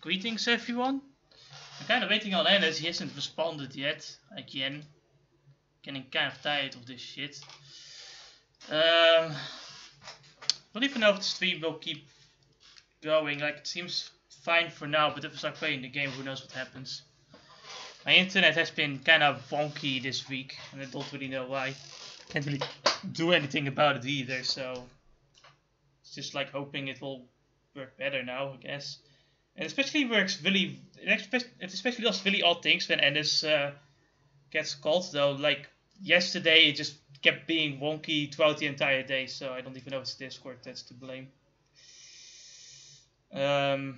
Greetings everyone. I'm kind of waiting on Enes, he hasn't responded yet. Again. Getting kind of tired of this shit. Don't even know if the stream will keep going. Like, it seems fine for now, but if I start playing the game, who knows what happens. My internet has been kind of wonky this week, and I don't really know why. Can't really do anything about it either, so it's just like hoping it will work better now, I guess. And especially works really, it especially does really odd things when Enes gets called, though. Like yesterday, it just kept being wonky throughout the entire day, so I don't even know if it's Discord that's to blame. I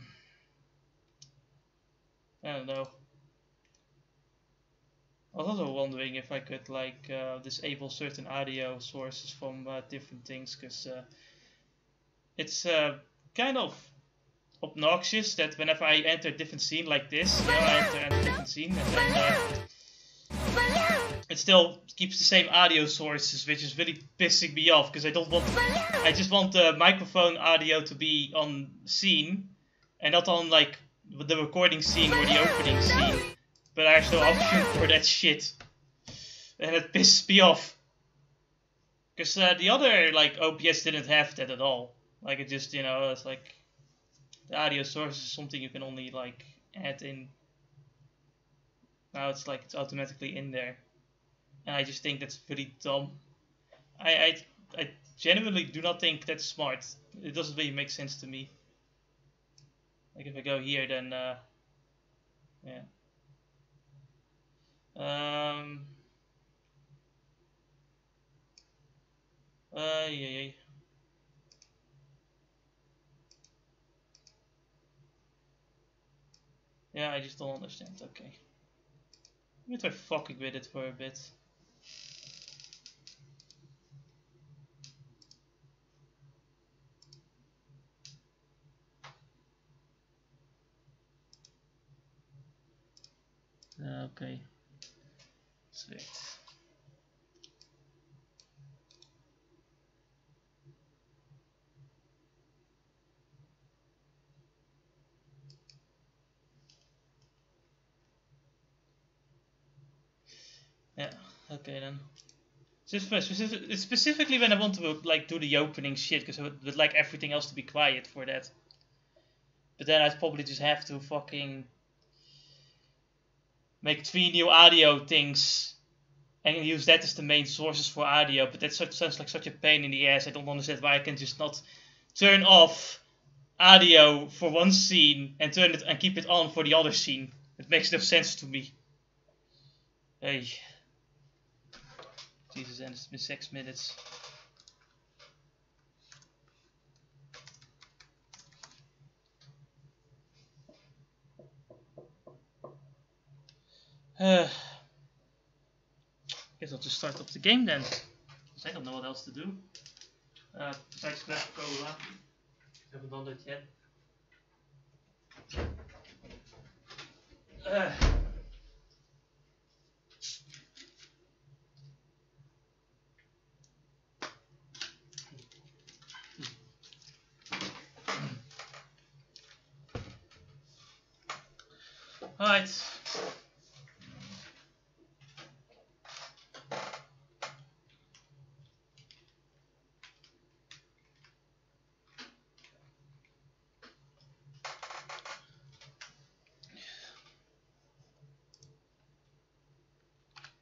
don't know. I was also wondering if I could like disable certain audio sources from different things, because it's kind of obnoxious that whenever I enter a different scene like this, I enter a different scene and then it still keeps the same audio sources, which is really pissing me off, because I just want the microphone audio to be on scene and not on like the recording scene or the opening scene. But there's no option for that shit, and it pisses me off. Because the other like OBS didn't have that at all. Like it just, you know, it's like the audio source is something you can only like add in. Now it's like it's automatically in there, and I just think that's pretty dumb. I genuinely do not think that's smart. It doesn't really make sense to me. Like if I go here, then yeah. Yeah. Yeah, I just don't understand. Okay. Let me try fucking with it for a bit. Okay. Sweet. Yeah, okay then. Specifically when I want to like do the opening shit, because I would like everything else to be quiet for that. But then I'd probably just have to fucking make 3 new audio things and use that as the main sources for audio. But that sounds like such a pain in the ass. I don't understand why I can just not turn off audio for one scene and turn it and keep it on for the other scene. It makes no sense to me. Hey. Jesus, and it's been 6 minutes. Guess I'll just start up the game then, because I don't know what else to do. Besides grab cola. I haven't done that yet. Alright.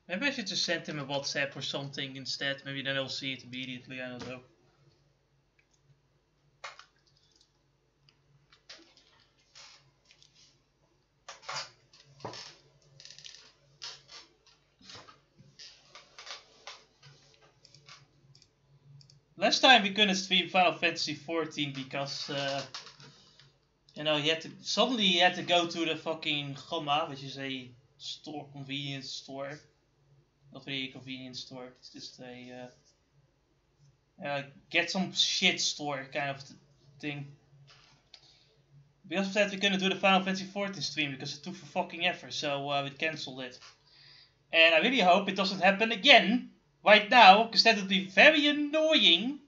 Maybe I should just send him a WhatsApp or something instead. Maybe then he'll see it immediately, I don't know. Last time we couldn't stream Final Fantasy 14 because, you know, he had to go to the fucking Gamma, which is a convenience store. Not really a convenience store, it's just a get some shit store kind of thing. Because of that we couldn't do the Final Fantasy 14 stream because it took for fucking effort, so we cancelled it. And I really hope it doesn't happen again right now, because that would be very annoying.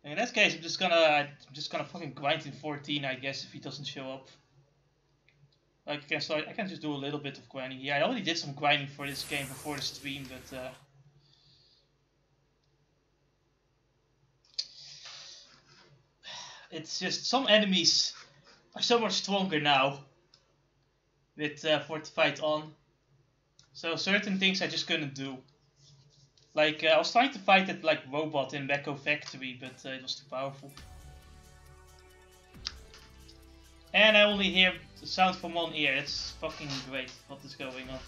In that case, I'm just gonna fucking grind in 14, I guess, if he doesn't show up. Like I can just do a little bit of grinding. Yeah, I already did some grinding for this game before the stream, but it's just some enemies are so much stronger now with Fortified on. So certain things I just couldn't do. Like I was trying to fight that like robot in Beko Factory, but it was too powerful. And I only hear the sound from one ear. It's fucking great what is going on.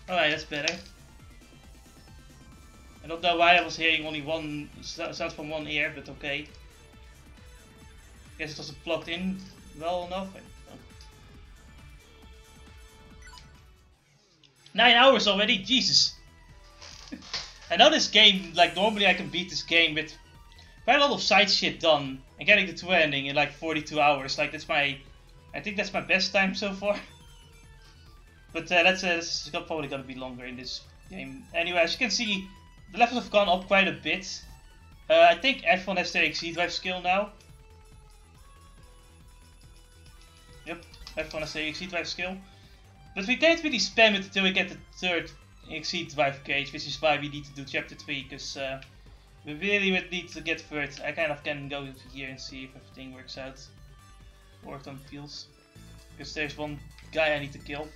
Alright, that's better. I don't know why I was hearing only one sound from one ear, but okay. Guess it wasn't plugged in well enough. 9 hours already? Jesus! I know this game, like normally I can beat this game with quite a lot of side shit done and getting the true ending in like 42 hours. Like that's I think that's my best time so far. But that's probably gonna be longer in this game. Anyway, as you can see, the levels have gone up quite a bit. I think everyone has their XC drive skill now. Yep, everyone has their XC drive skill. But we can't really spam it until we get the third XC drive cage, which is why we need to do chapter 3, because we really would need to get third. I kind of can go into here and see if everything works out. Worked on fields. Because there's one guy I need to kill.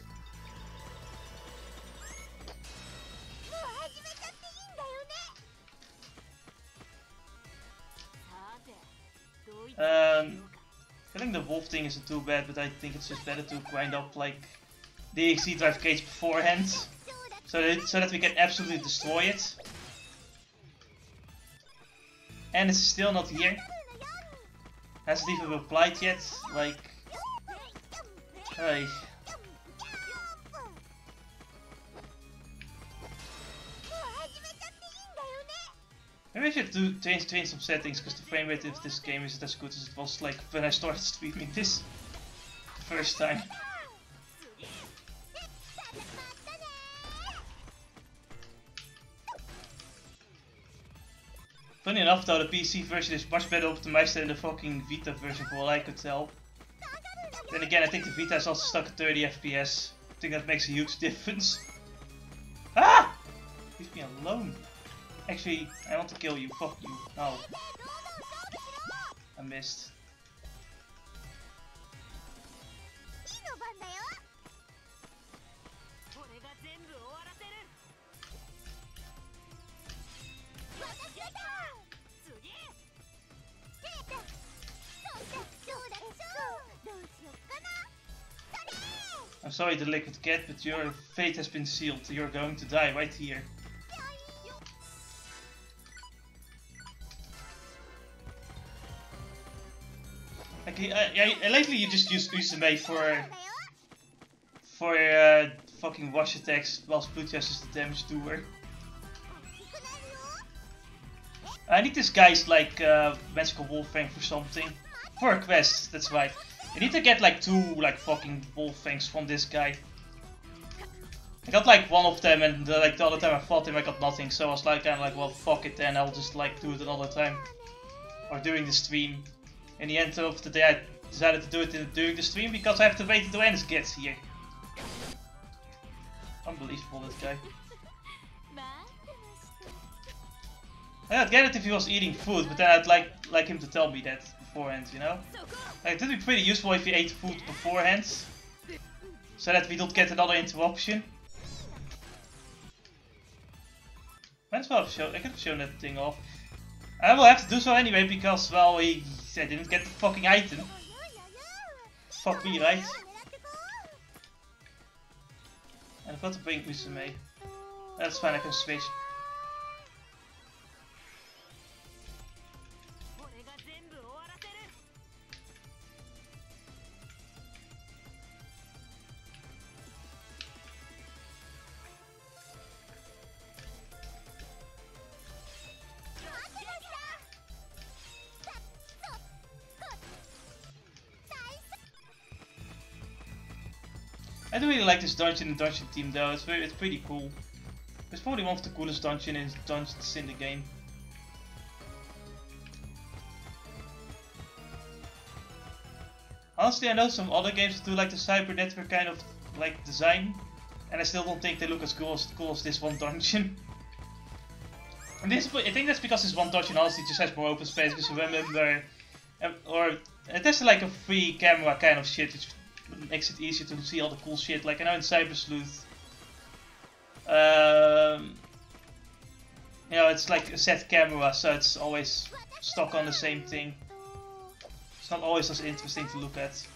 Killing the wolf thing isn't too bad, but I think it's just better to grind up like the XC drive cage beforehand, so that we can absolutely destroy it. And it's still not here. Hasn't even replied yet. Like, hey. Maybe I should change some settings, because the frame rate of this game isn't as good as it was like when I started streaming this the first time. Funny enough though, the PC version is much better optimized than the fucking Vita version for all I could tell. Then again, I think the Vita is also stuck at 30 FPS. I think that makes a huge difference. Ah! Leave me alone. Actually, I want to kill you. Fuck you. Oh. I missed. I'm sorry, the liquid cat, but your fate has been sealed. You're going to die right here. Lately you just use Uzume for fucking wash attacks, whilst Bluetooth is the damage doer. I need this guy's like magical wolf fang for something. For a quest, that's right. You need to get like 2 like fucking wolf fangs from this guy. I got like 1 of them, and like the other time I fought him I got nothing, so I was like kinda like, well fuck it then, I'll just like do it another time. Or during the stream. In the end of the day I decided to do it during the stream because I have to wait until Enes gets here. Unbelievable, this guy. I'd get it if he was eating food, but then I'd like him to tell me that beforehand, you know? Like, it would be pretty useful if he ate food beforehand, so that we don't get another interruption. Might as well have shown, I could have shown that thing off. I will have to do so anyway because, well, I didn't get the fucking item. Fuck me, right? And I've got to bring Uzume. That's fine, I can switch. I do really like this dungeon and dungeon theme though. It's pretty cool. It's probably one of the coolest dungeons in the game. Honestly, I know some other games do like the cyber network kind of like design, and I still don't think they look as cool as this one dungeon. And I think that's because this one dungeon honestly just has more open space. Because remember, or it has like a free camera kind of shit, which makes it easier to see all the cool shit. Like I know in Cyber Sleuth, you know, it's like a set camera, so it's always stuck on the same thing. It's not always as interesting to look at.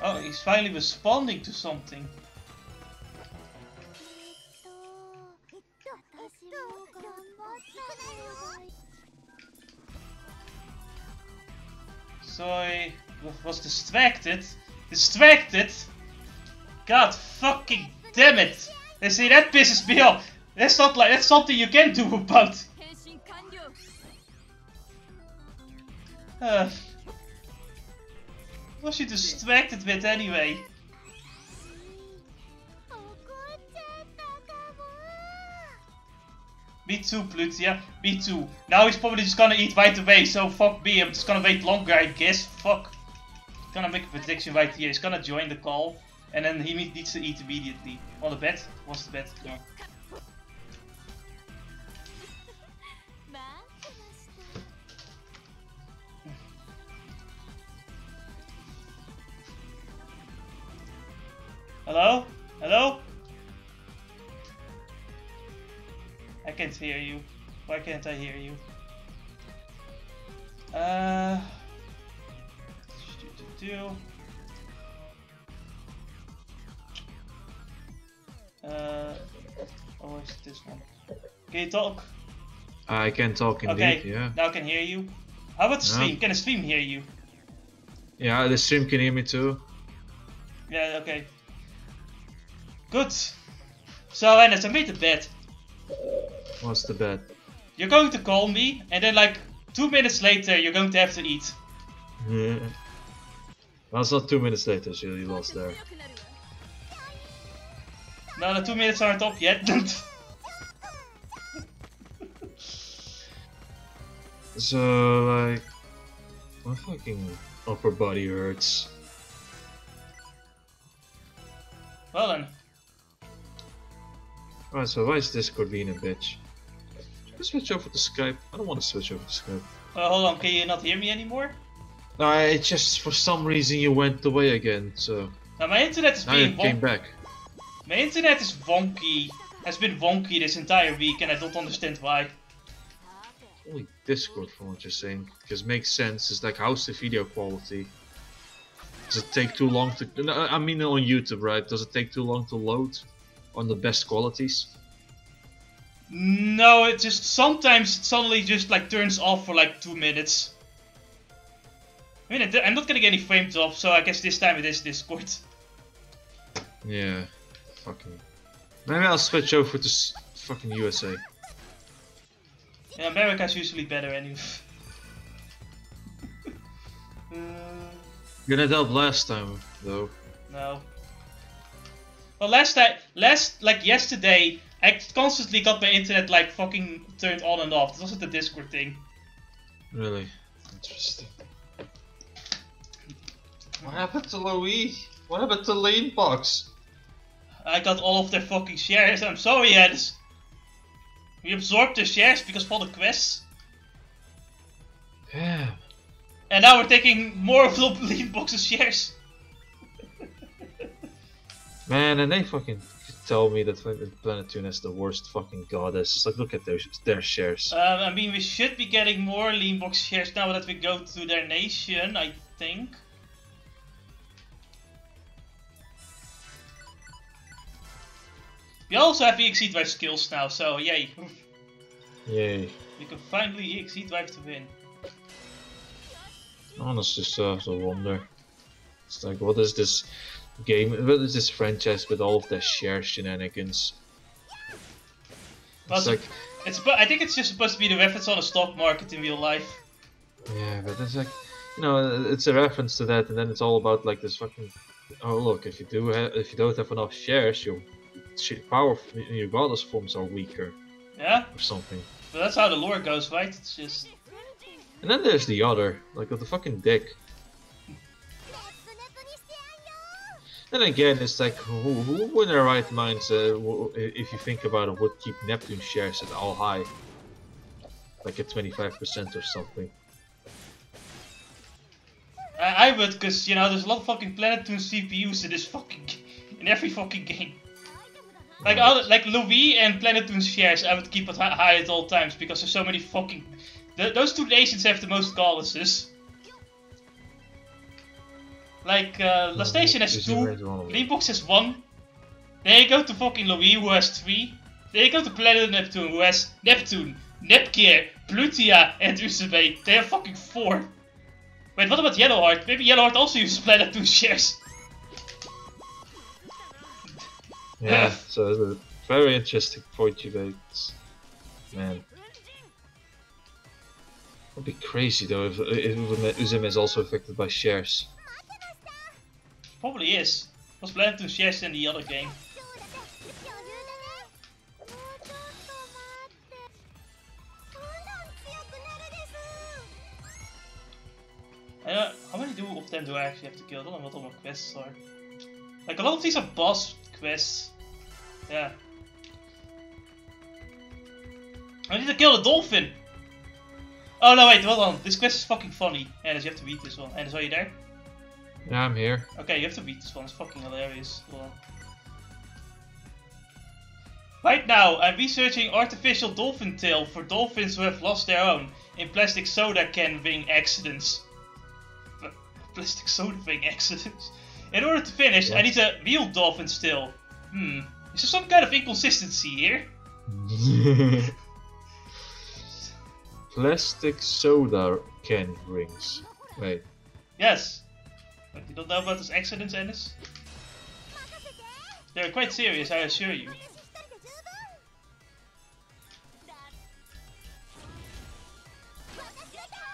Oh, he's finally responding to something. So I was distracted. Distracted? God fucking damn it! They see, that pisses me off. That's not like, that's something you can do about. What was she distracted with anyway? Me too, Plutia. Me too. Now he's probably just gonna eat right away, so fuck me. I'm just gonna wait longer, I guess. Fuck. Gonna make a prediction right here. He's gonna join the call, and then he needs to eat immediately. Want a bet? What's the bet? No. Hello? Hello? I can't hear you. Why can't I hear you? Oh, is this one? Can you talk? I can talk indeed, okay, yeah. Now I can hear you. How about the stream? Can the stream hear you? Yeah, the stream can hear me too. Yeah, okay. Good. So, Enes, I made a bet. What's the bet? You're going to call me, and then like 2 minutes later, you're going to have to eat. Yeah. Well, it's not 2 minutes later, so you lost there. No, the 2 minutes aren't up yet. So, like, my fucking upper body hurts. Well then. Alright, so why is Discord being a bitch? Should I switch over to Skype? I don't want to switch over to Skype. Hold on, can you not hear me anymore? No, it just, for some reason you went away again, so... Now my internet is being came back. My internet is wonky. Has been wonky this entire week, and I don't understand why. Only Discord from what you're saying, because it makes sense. It's like, how's the video quality? Does it take too long to... No, I mean on YouTube, right? Does it take too long to load on the best qualities? No, it just sometimes it suddenly just like turns off for like 2 minutes. I mean, I'm not getting any frame drops, so I guess this time it is Discord. Yeah, fucking... Maybe I'll switch over to fucking USA. Yeah, America's usually better anyway. You didn't help last time, though. No. Well, like yesterday, I constantly got my internet like fucking turned on and off. This wasn't the Discord thing. Really? Interesting. What happened to Louis? What happened to Leanbox? I got all of their fucking shares. I'm sorry, Enes. We absorbed their shares because of all the quests. Yeah. And now we're taking more of the Leanbox's shares. Man, and they fucking tell me that Neptune is the worst fucking goddess. It's like, look at their shares. I mean, we should be getting more Leanbox shares now that we go to their nation, I think. We also have EXE Drive skills now, so yay. Yay. We can finally EXE Drive to win. Honestly, it's a wonder. It's like, what is this game, what is this franchise with all of their share shenanigans? It's like, I think it's just supposed to be the reference on a stock market in real life. yeah, but it's like, you know, it's a reference to that, and then it's all about like this fucking. Oh look, if you don't have enough shares, your power in your goddess forms are weaker. Yeah. Or something. But that's how the lore goes, right? It's just. And then there's the other, like with the fucking dick. Then again, it's like, who in their right minds, if you think about it, would keep Neptune shares at all high? Like at 25% or something. I would, because, you know, there's a lot of fucking Planetune CPUs in this fucking in every fucking game. Like, like Louis and Planetune shares, I would keep it high at all times, because there's so many fucking... those two nations have the most goddesses. Like, La Station has 2, Greenbox has 1. Then you go to fucking Louis, who has 3. Then you go to Planet Neptune, who has Neptune, Nepgear, Plutia, and Uzume. They have fucking 4. Wait, what about Yellowheart? Maybe Yellowheart also uses Planetune shares. Yeah, so it's a very interesting point you made. Man. It would be crazy though if Uzume is also affected by shares. Probably is. Was Planetune shares in the other game. How many of them do I actually have to kill? I don't know what all my quests are. Like, a lot of these are boss quests. Yeah. I need to kill the dolphin! Oh no, wait, hold on. This quest is fucking funny. Enes, you have to beat this one. Enes, are you there? Yeah, I'm here. Okay, you have to beat this one. It's fucking hilarious. Hold on. Right now, I'm researching artificial dolphin tail for dolphins who have lost their own in plastic soda can ring accidents. Plastic soda ring accidents? In order to finish, what? I need a real dolphin tail. Is there some kind of inconsistency here? Plastic soda can rings. Wait. Yes. But you don't know about those accidents, Enes? They're quite serious, I assure you.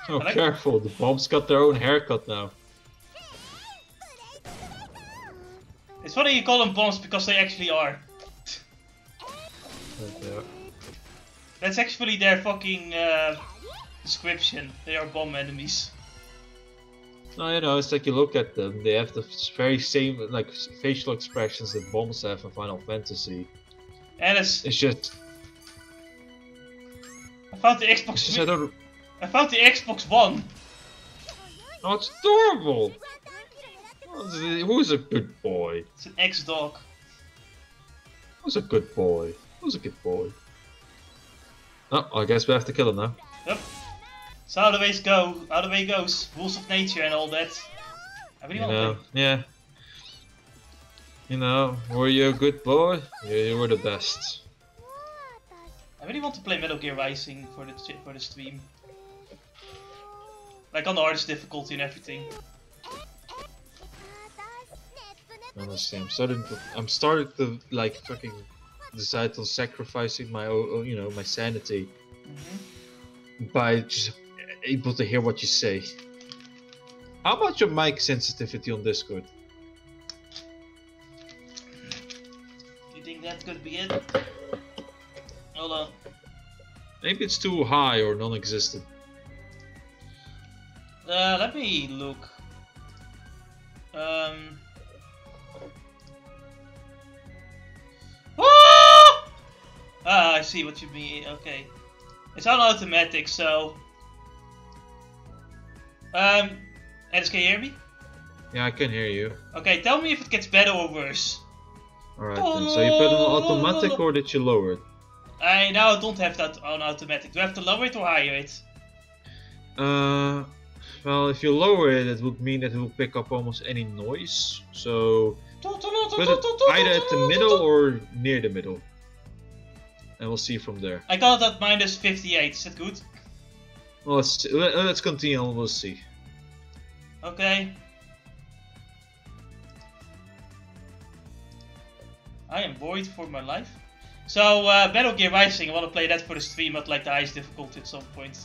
Oh, careful, the bombs got their own haircut now. It's funny you call them bombs because they actually are. That's actually their fucking description. They are bomb enemies. No, you know, it's like you look at them, they have the very same like facial expressions that bombs have in Final Fantasy. And it's just... I found the Xbox... I found the Xbox One! Oh, it's adorable! Who's a good boy? It's an ex-dog. Who's a good boy? Who's a good boy? Oh, I guess we have to kill him now. Yep. So how the ways go, how the way goes, rules of nature and all that. I really want to play. Yeah. You know, were you a good boy? You were the best. I really want to play Metal Gear Rising for the stream. Like on the hardest difficulty and everything. Honestly, I'm starting to like fucking decide on sacrificing my you know, my sanity by just able to hear what you say. How about your mic sensitivity on Discord? You think that could be it? Hold on. Maybe it's too high or non-existent. Let me look. Ah, I see what you mean. Okay, it's on automatic, so. Enes, can you hear me? Yeah, I can hear you. Okay, tell me if it gets better or worse. Alright then, so you put it on automatic or did you lower it? I now don't have that on automatic. Do I have to lower it or higher it? Well, if you lower it, it would mean that it will pick up almost any noise. So, put it either at the middle or near the middle. And we'll see from there. I got it at minus 58, is that good? Well, let's continue and we'll see. Okay. I am worried for my life. So, Battle Gear Rising, I want to play that for the stream at like the highest difficulty at some point.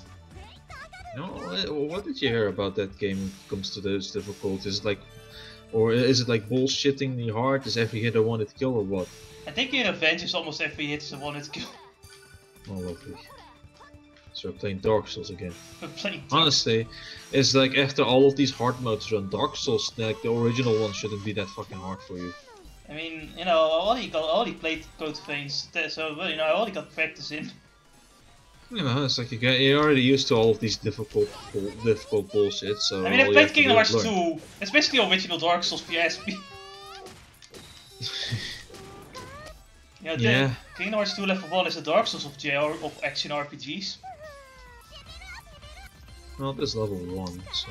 No, what did you hear about that game when it comes to those difficulties? Like, or is it like bullshittingly hard? Is every hit a one-hit kill or what? I think in Revenge is almost every hit is a one-hit kill. Oh, lovely. So we're playing Dark Souls again. We're playing Honestly, it's like after all of these hard modes run, Dark Souls, like the original one, shouldn't be that fucking hard for you. I mean, you know, I already played Code Veins, so well, you know, I already got practice in. You know, it's like you're already used to all of these difficult bullshit. So I mean, I played Kingdom Hearts 2, especially original Dark Souls PSP. You know, yeah. Kingdom Hearts 2 level 1 is the Dark Souls of action RPGs. Well, this level 1, so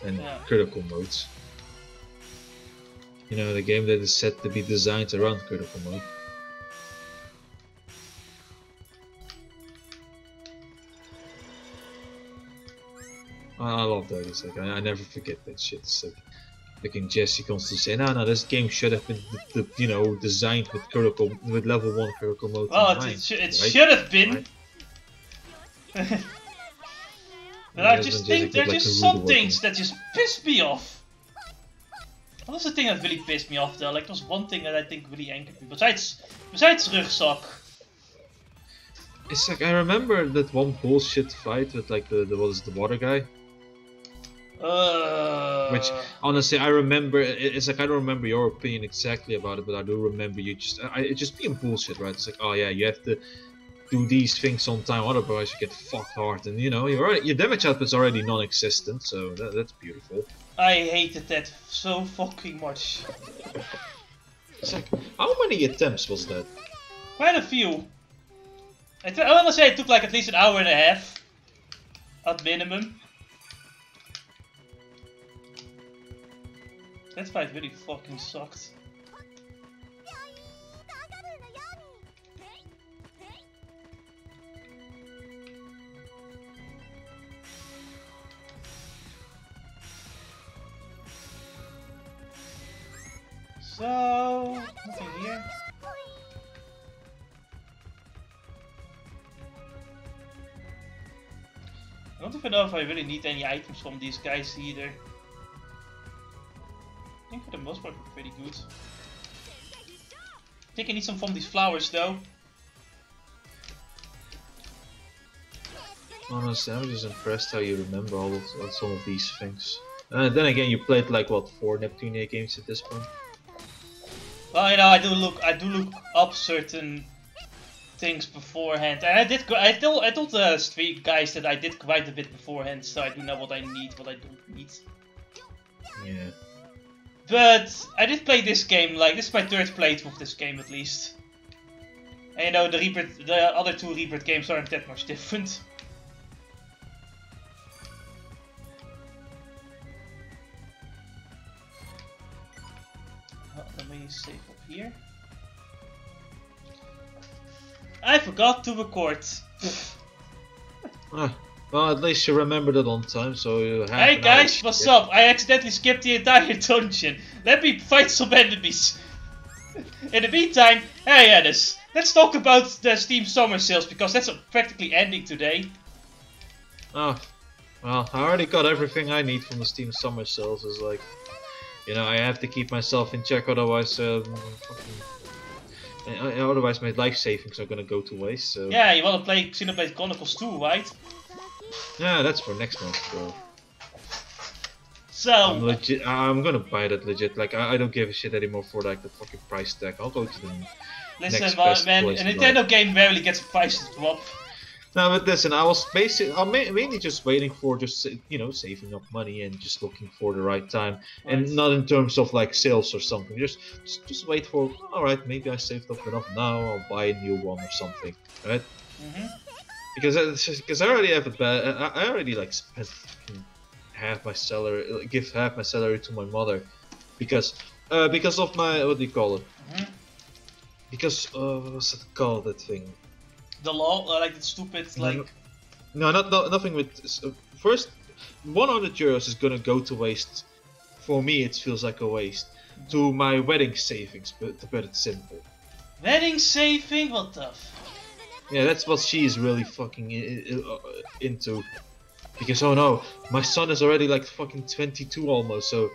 and yeah. critical modes. You know, the game that is set to be designed around critical mode. I love that. It's like I never forget that shit. It's like in Jesse constantly say, no, this game should have been you know, designed with level 1 critical mode. Well, it should have been. Right? But I just think there's just some things that just piss me off. What was the thing that really pissed me off though? Like, there's one thing that I think really angered me. Besides Rugzak. It's like I remember that one bullshit fight with like the water guy. Which honestly I remember. It's like I don't remember your opinion exactly about it, but I do remember you it just being bullshit, right? It's like, oh yeah, you have to do these things on time, otherwise you get fucked hard, and you know your damage output's already non-existent, so that's beautiful. I hated that so fucking much. It's like, how many attempts was that? Quite a few. I want to say it took like at least an hour and a half, at minimum. That fight really fucking sucked. So, nothing here. I don't even know if I really need any items from these guys either. I think for the most part we're pretty good. I think I need some from these flowers though. Honestly, I'm just impressed how you remember all of some of these things. Then again, you played like what, 4 Neptunia games at this point? Well, you know, I do look up certain things beforehand, and I told the street guys that I did quite a bit beforehand, so I do know what I need, what I don't need. Yeah. But I did play this game, like, this is my 3rd playthrough of this game at least. And you know, the other 2 Rebirth games aren't that much different. Let me save up here. I forgot to record. Well, at least you remembered it on time, so you have. Hey guys, what's up? I accidentally skipped the entire dungeon. Let me fight some enemies. In the meantime, hey Enes, let's talk about the Steam Summer Sales, because that's practically ending today. Oh, well, I already got everything I need from the Steam Summer Sales. It's like, you know, I have to keep myself in check, otherwise, otherwise my life savings are gonna go to waste. So. Yeah, you wanna play Xenoblade Chronicles 2, right? Yeah, that's for next month, bro. So I'm gonna buy that legit. Like I don't give a shit anymore for like the fucking price tag. I'll go to the listen, man, a Nintendo game rarely gets a price drop. No, but listen, I'm mainly just waiting for you know, saving up money and just looking for the right time, and not in terms of like sales or something. Just wait for, all right, maybe I saved up enough now. I'll buy a new one or something, right? Because I already have I already like spent half my salary, give half my salary to my mother, because of my, what do you call it? Because what's it called, that thing? The law, like the stupid, like. No, nothing with. First, 100 euros is gonna go to waste. For me, it feels like a waste. To my wedding savings, but to put it simple. Wedding saving? What the Yeah, that's what she's really fucking into. Because, oh no, my son is already like fucking 22 almost, so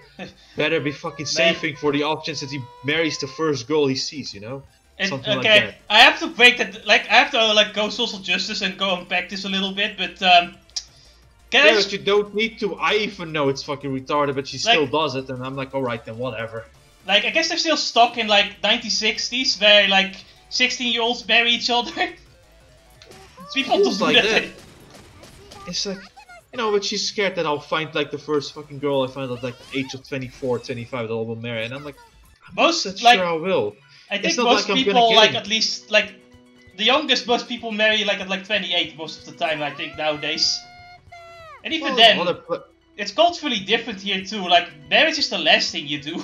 better be fucking saving for the options that he marries the first girl he sees, you know? Something like that. I have to break that, like, I have to, like, go social justice and go unpack this a little bit, but, but you don't need to. I even know it's fucking retarded, but she still does it, and I'm like, alright then, whatever. Like, I guess they're still stuck in, like, 1960s, where, like, 16-year-olds marry each other. People don't do like that. It's like, you know, but she's scared that I'll find, like, the first fucking girl I find at, like, the age of 24, 25 that I will marry, and I'm like, sure I will. I think most people, like, at least, like, the youngest most people marry, like, at, like, 28 most of the time, I think, nowadays. And even then, it's culturally different here, too. Like, marriage is the last thing you do.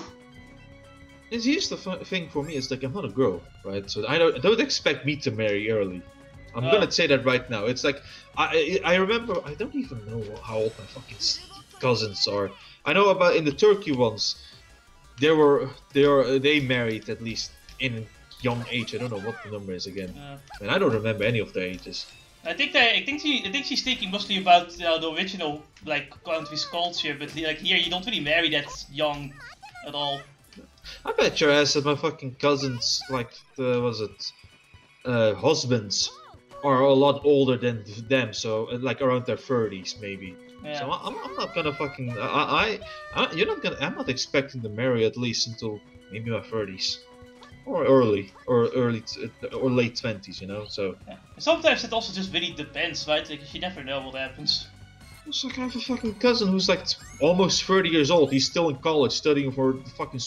And here's the thing for me, is like, I'm not a girl, right? So don't expect me to marry early. I'm gonna say that right now. It's like, I remember, I don't even know how old my fucking cousins are. I know about in the Turkey ones, they married at least in young age. I don't know what the number is again, and I don't remember any of their ages. I think she's thinking mostly about the original, like, country's culture, but like here you don't really marry that young at all. I bet your ass that my fucking cousins, like, husbands, are a lot older than them, so like around their 30s maybe. Yeah. So I'm not gonna fucking I'm not expecting to marry at least until maybe my 30s, or late 20s, you know. So sometimes it also just really depends, right? Like, you never know what happens. It's like I have a fucking cousin who's like almost 30 years old. He's still in college studying for fucking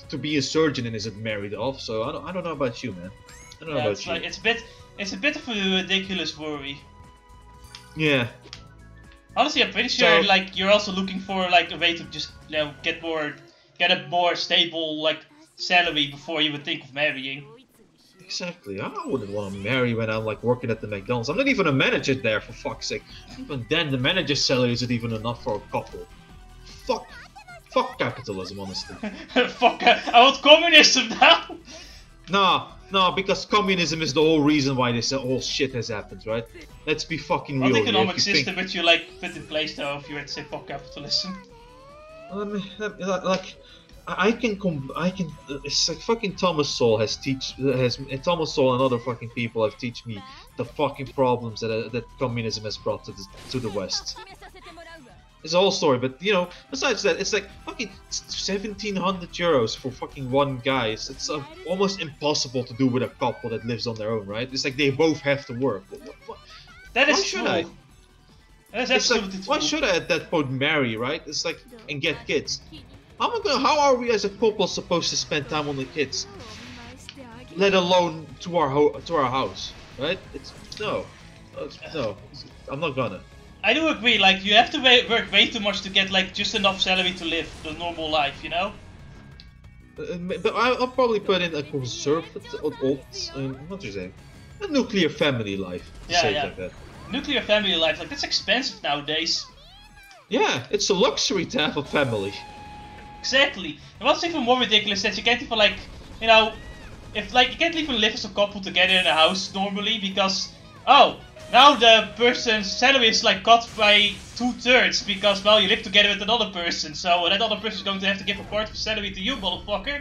to be a surgeon and isn't married off. So I don't know about you, man. I don't know about you. Like, it's a bit of a ridiculous worry. Yeah. Honestly, I'm pretty sure like you're also looking for like a way to just, you know, get a more stable, like, salary before you would think of marrying. Exactly. I wouldn't want to marry when I'm like working at the McDonald's. I'm not even a manager there, for fuck's sake. Even then, the manager's salary isn't even enough for a couple. Fuck capitalism, honestly. Fuck! I want communism now. No, because communism is the whole reason why this whole shit has happened, right? Let's be fucking real. What economic system would you like put in place though if you were to say fuck capitalism? Like, it's like fucking Thomas Sowell Thomas Sowell and other fucking people have teach me the fucking problems that communism has brought to the West. It's a whole story, but you know, besides that, it's like fucking 1,700 euros for fucking one guy. It's almost impossible to do with a couple that lives on their own, right? It's like they both have to work. That is true. That is absolutely true. Why should I at that point marry, right? It's like, and get kids. How are we as a couple supposed to spend time on the kids? Let alone to our house, right? No, I'm not gonna. I do agree, like, you have to work way too much to get, like, just enough salary to live the normal life, you know? But I'll probably put in a conservative, what do you say? A nuclear family life. Yeah. Like that. Nuclear family life, like, that's expensive nowadays. Yeah, it's a luxury to have a family. Exactly. And what's even more ridiculous is that you can't even, like, you know, if, like, you can't even live as a couple together in a house normally because, now the person's salary is like cut by 2/3 because, well, you live together with another person, so that other person is going to have to give a part of salary to you, motherfucker.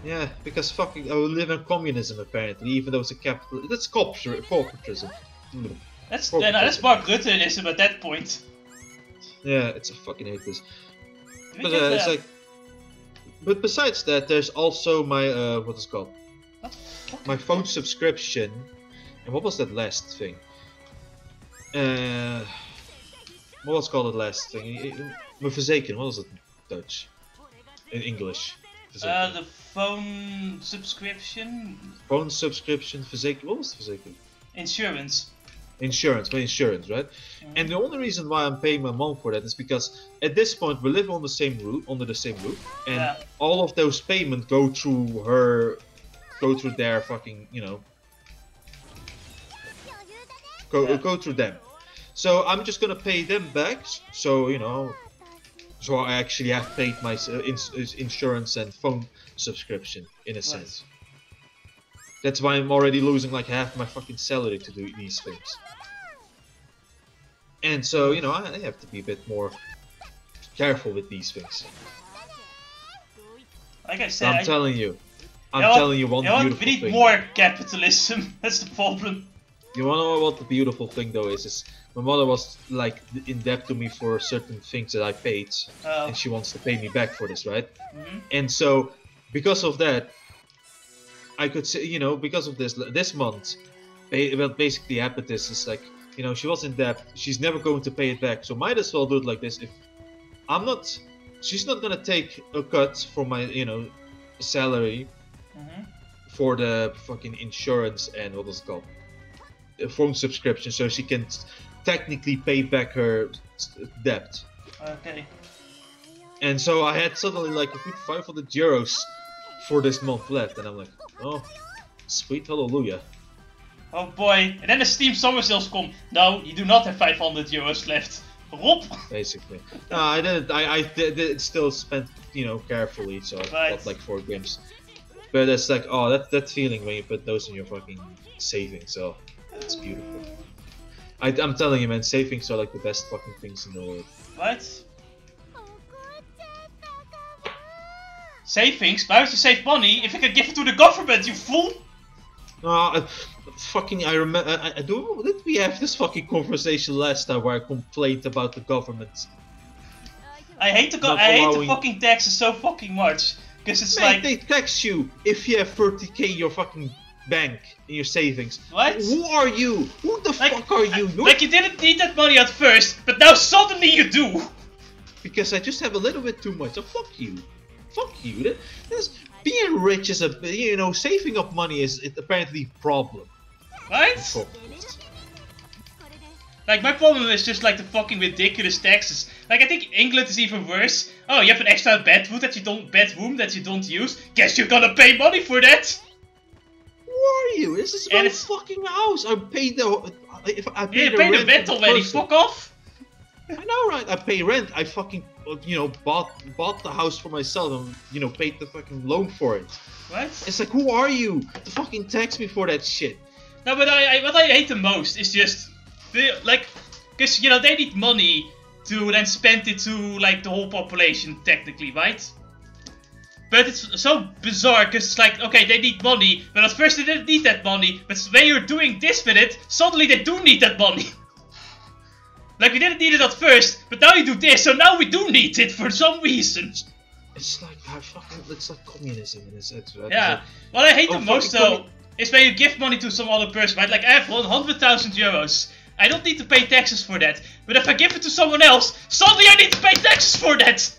Yeah, because fucking we live in communism apparently, even though it's a capital. That's corporatism. That's Mark Rutteism at that point. Yeah, it's a fucking hate this. But it's like, but besides that, there's also my what is it called? My phone subscription. And what was that last thing? What was called the last thing? Verzekering, what was it in Dutch? In English? The phone subscription? Phone subscription, verzekering, what was the verzekering? Insurance. My insurance, right? And the only reason why I'm paying my mom for that is because at this point we live on the same roof, under the same roof, and all of those payments go through their fucking, you know, go through them. So I'm just gonna pay them back. So, you know, so I actually have paid my insurance and phone subscription in a sense. That's why I'm already losing like half my fucking salary to do these things. And so, you know, I have to be a bit more careful with these things. Like I said, I'm telling you. I'm telling you one beautiful thing. We need more capitalism. That's the problem. You wanna know what the beautiful thing though is my mother was like in debt to me for certain things that I paid, and she wants to pay me back for this, right? And so, because of that, I could say, you know, because of this month, what basically happened is like, you know, she was in debt, she's never going to pay it back, so might as well do it like this. If I'm not, she's not gonna take a cut from my, you know, salary for the fucking insurance and what was it called? Phone subscription, so she can technically pay back her debt. Okay. And so I had suddenly like a good 500 euros for this month left, and I'm like, oh, sweet hallelujah. Oh boy, and then the Steam summer sales come. No, you do not have 500 euros left. Rob! Basically. No, I didn't. I did still spent, you know, carefully, so I got like 4 games. But it's like, oh, that feeling when you put those in your fucking savings, so it's beautiful. I'm telling you, man, savings are like the best fucking things in the world. What? Savings? Why would you save money if you can give it to the government, you fool? Fucking, I remember. Did we have this fucking conversation last time where I complained about the government? I hate the fucking taxes so fucking much. Because it's man, like... they tax you if you have 30k in your fucking bank, in your savings. What? Who are you? Who the fuck are you? Like you didn't need that money at first, but now suddenly you do! Because I just have a little bit too much, so fuck you. Fuck you. Being rich is a, you know, saving up money is apparently a problem. What? Like, my problem is just like the fucking ridiculous taxes. Like, I think England is even worse. Oh, you have an extra bedroom that you don't use. Guess you're gonna pay money for that. Who are you? This is my fucking house. I paid the. I paid the rent rent already. Fuck off. I know, right? I pay rent. I fucking, you know, bought the house for myself and, you know, paid the fucking loan for it. What? It's like, who are you to fucking tax me for that shit? No, but what I hate the most is just, like, because, you know, they need money to then spend it to, like, the whole population, technically, right? But it's so bizarre, because it's like, okay, they need money, but at first they didn't need that money, but when you're doing this with it, suddenly they do need that money. Like, we didn't need it at first, but now you do this, so now we do need it for some reason. It's like, it's like communism in a sense, right? Yeah, like, what I hate the most, though, is when you give money to some other person, right? Like, I have 100,000 euros. I don't need to pay taxes for that. But if I give it to someone else, suddenly I need to pay taxes for that!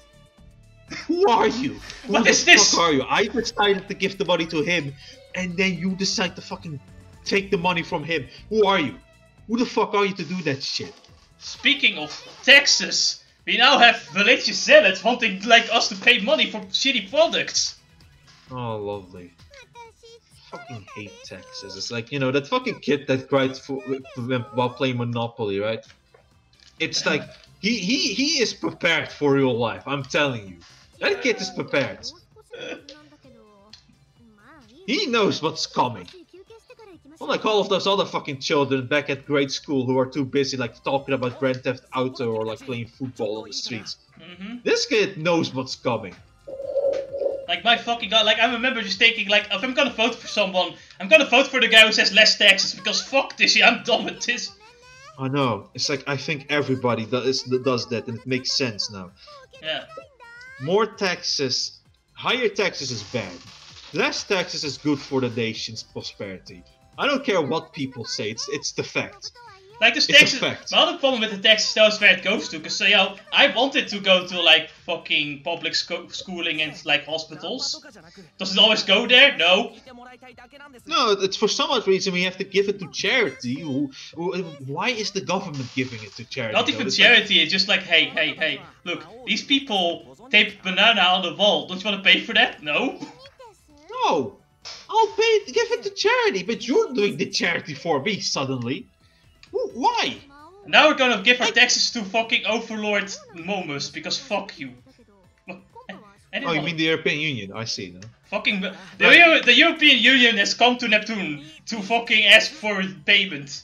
Who are you? What is this? Who the fuck are you? I decided to give the money to him, and then you decide to fucking take the money from him. Who are you? Who the fuck are you to do that shit? Speaking of taxes, we now have religious zealots wanting like us to pay money for shitty products. Oh, lovely. Fucking hate taxes. It's like, you know, that fucking kid that cried while playing Monopoly, right? It's like he is prepared for real life. I'm telling you, that kid is prepared. He knows what's coming. Unlike all of those other fucking children back at grade school who are too busy like talking about Grand Theft Auto or like playing football on the streets. This kid knows what's coming. Like my fucking god, like I remember just thinking like, if I'm gonna vote for someone, I'm gonna vote for the guy who says less taxes because fuck this shit, I'm done with this. I know, it's like I think everybody does that and it makes sense now. Yeah. More taxes, higher taxes is bad. Less taxes is good for the nation's prosperity. I don't care what people say, it's the fact. Like this taxes, my other problem with the taxes though is where it goes to, because you know, I wanted to go to like fucking public schooling and like hospitals. Does it always go there? No. No, it's for some odd reason we have to give it to charity. Why is the government giving it to charity? Not even charity, it's just like, hey, look, these people tape banana on the wall, don't you want to pay for that? No. No, I'll give it to charity, but you're doing the charity for me suddenly. Why? Now we're gonna give our taxes to fucking Overlord Momus, because fuck you. I didn't Oh, you wanna- mean the European Union? I see now. Fucking the European Union has come to Neptune to fucking ask for payment.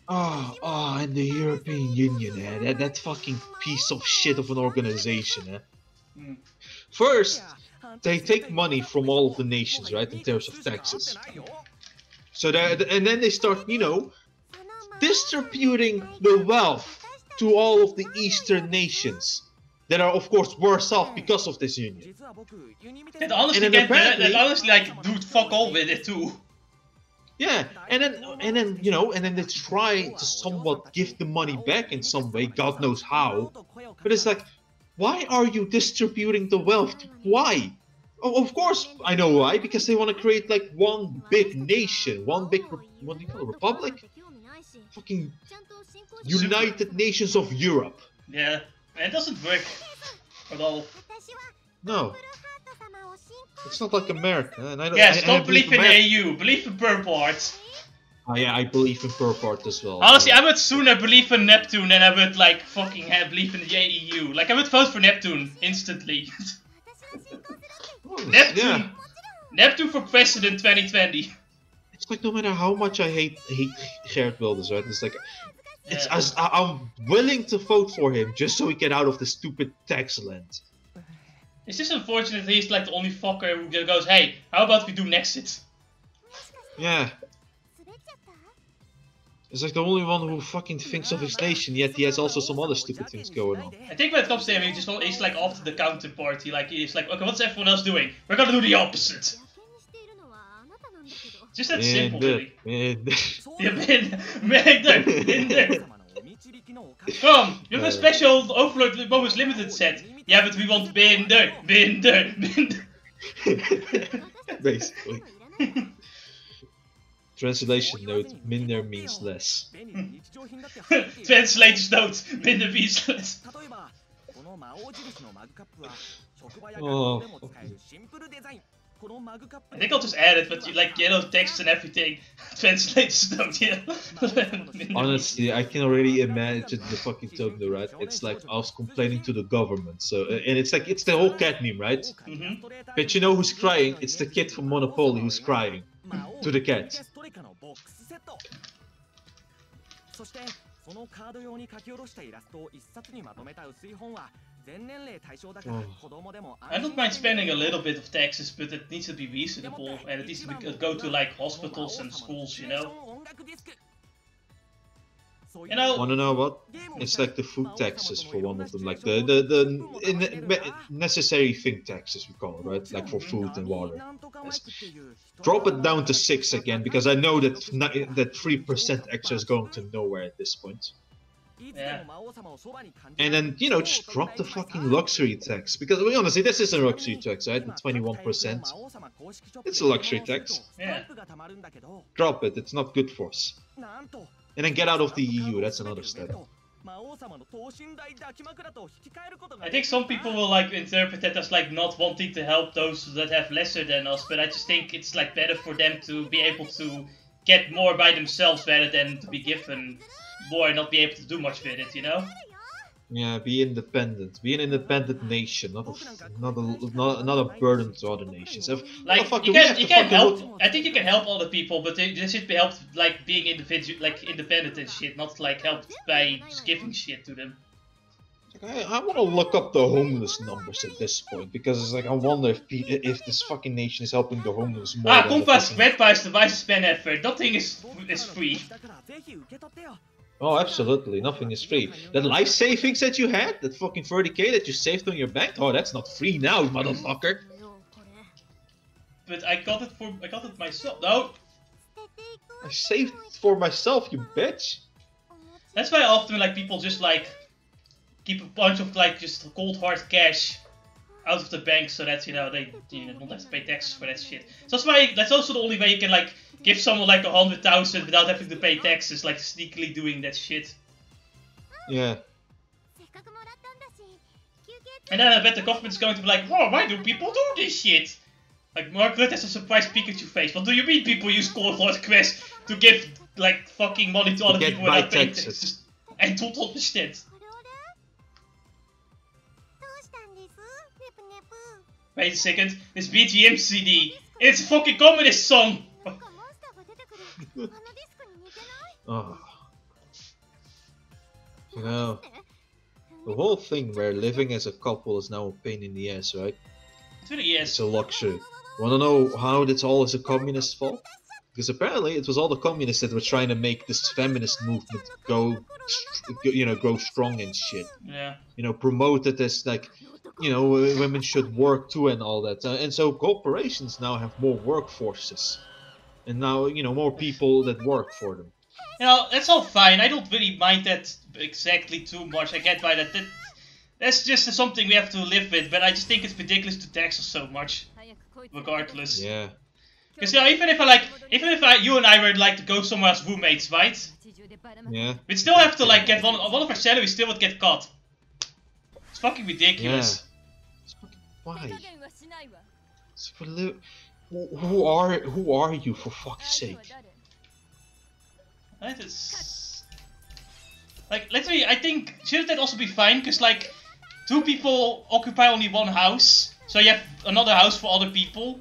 Oh, and the European Union, that fucking piece of shit of an organization, Mm. First, they take money from all of the nations, right, in terms of taxes. So and then they start, distributing the wealth to all of the Eastern nations that are, of course, worse off because of this union. That honestly, And then apparently- like, dude, fuck all with it too. Yeah, and then they try to somewhat give the money back in some way, God knows how. But it's like, why are you distributing the wealth? Why? Oh, of course, I know why. Because they want to create like one big nation, one big what do you call it, republic? Fucking United Nations of Europe. Yeah, and it doesn't work at all. No, it's not like America, and I don't. Yes, I don't believe in the America. EU. Believe in Purport. Oh yeah, I believe in Purport as well. Honestly, I would sooner believe in Neptune than I would like fucking believe in the EU. Like I would vote for Neptune instantly. Neptune, Yeah. Neptune for president 2020. It's like no matter how much I hate Geert Wilders, right? It's like Yeah. I'm willing to vote for him just so we get out of the stupid tax land. It's just unfortunate that he's like the only fucker who goes, hey, how about we do Nexit? Yeah. It's like the only one who fucking thinks of his nation, yet he has also some other stupid things going on. I think when it comes to him, he's like after the counterparty. Like he's like, okay, what's everyone else doing? We're gonna do the opposite. Just that simple, really. Yeah, minder. Come, you have a special Overlord Bonus Limited set. Yeah, but we want binder. Basically. Translation note, minder means less. Translator's note, minder means less. Oh, I think I'll just add it, but like yellow text and everything. Translator's note, yeah. honestly, I can already imagine the fucking thumbnail, right? It's like I was complaining to the government, so and it's like it's the whole cat meme, right? Mhm. But you know who's crying? It's the kid from Monopoly who's crying to the cat. I don't mind spending a little bit of taxes, but it needs to be reasonable and it needs to go to like hospitals and schools, you know? You know, Wanna know what? It's like the food taxes for one of them, like the necessary thing taxes we call it, right? Like for food and water. Yes. Drop it down to 6 again, because I know that that 3% extra is going to nowhere at this point. yeah. And then, just drop the fucking luxury tax. Because, honestly, this is a luxury tax, right? 21%. It's a luxury tax. Yeah. Drop it, it's not good for us. And then get out of the EU, that's another step. I think some people will like interpret that as like not wanting to help those that have lesser than us, but I just think it's like better for them to be able to get more by themselves rather than to be given more and not be able to do much with it, you know? Yeah, be independent. Be an independent nation, not a burden to other nations. Like Motherfucker, you we have can to help. fucking I think you can help other people, but they should be helped like being individual, like independent and shit, not like helped by just giving shit to them. I want to look up the homeless numbers at this point, because it's like I wonder if this fucking nation is helping the homeless more. than the Compass, fucking- Redpice, the Vice Span effort. Nothing is free. Oh, absolutely, nothing is free. That life savings that you had, that fucking 30k that you saved on your bank, oh, that's not free now, motherfucker. But I got it myself. No, I saved for myself, you bitch. that's why often like people just like keep a bunch of like just cold hard cash out of the bank so that they don't have to pay taxes for that shit. So that's also the only way you can like give someone like 100,000 without having to pay taxes, like sneakily doing that shit. Yeah. And then I bet the government's going to be like, whoa, why do people do this shit? Like Mark Rutte has a surprised Pikachu face. What do you mean people use cold hard cash to give like fucking money to other Get people by without paying taxes. taxes? And tot understand. Wait a second, this BGM CD, it's a fucking communist song! Oh. You know, the whole thing where living as a couple is now a pain in the ass, right? It really is. It's a luxury. Wanna know how that's all is a communist fault? Because apparently it was all the communists that were trying to make this feminist movement grow strong and shit. Yeah. You know, promote it as like, you know, women should work too and all that. And so corporations now have more workforces. And now, you know, more people that work for them. You know, that's all fine. I don't really mind that exactly too much. I get why that's just something we have to live with. But I just think it's ridiculous to tax us so much, regardless. Yeah. Because you know, even if you and I were like to go somewhere as roommates, right? Yeah. We'd still have to like get one of our salaries still would get cut. It's fucking ridiculous. Yeah. Why? It's for who are you, for fuck's sake? That is like literally. I think shouldn't that also be fine? Because like 2 people occupy only 1 house, so you have another house for other people.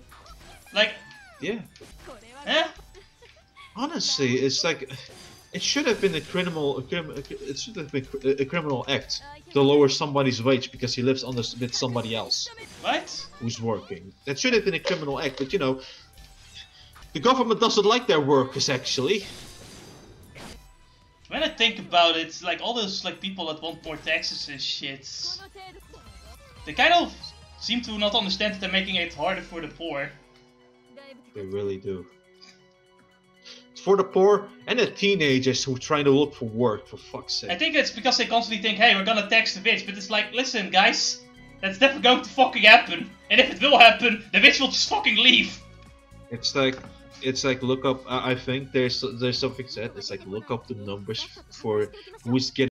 Like. Yeah. Yeah. Honestly, it's like it should have been a criminal act to lower somebody's wage because he lives with somebody else. What? Who's working. That should have been a criminal act, but you know, the government doesn't like their workers actually. When I think about it, like all those like people that want more taxes and shit, they kind of seem to not understand that they're making it harder for the poor. They really do. It's for the poor and the teenagers who are trying to look for work, for fuck's sake. I think it's because they constantly think, hey, we're gonna tax the rich, but it's like, listen guys, that's never going to fucking happen. And if it will happen, the rich will just fucking leave. It's like look up. I think there's something said. It's like look up the numbers for who's getting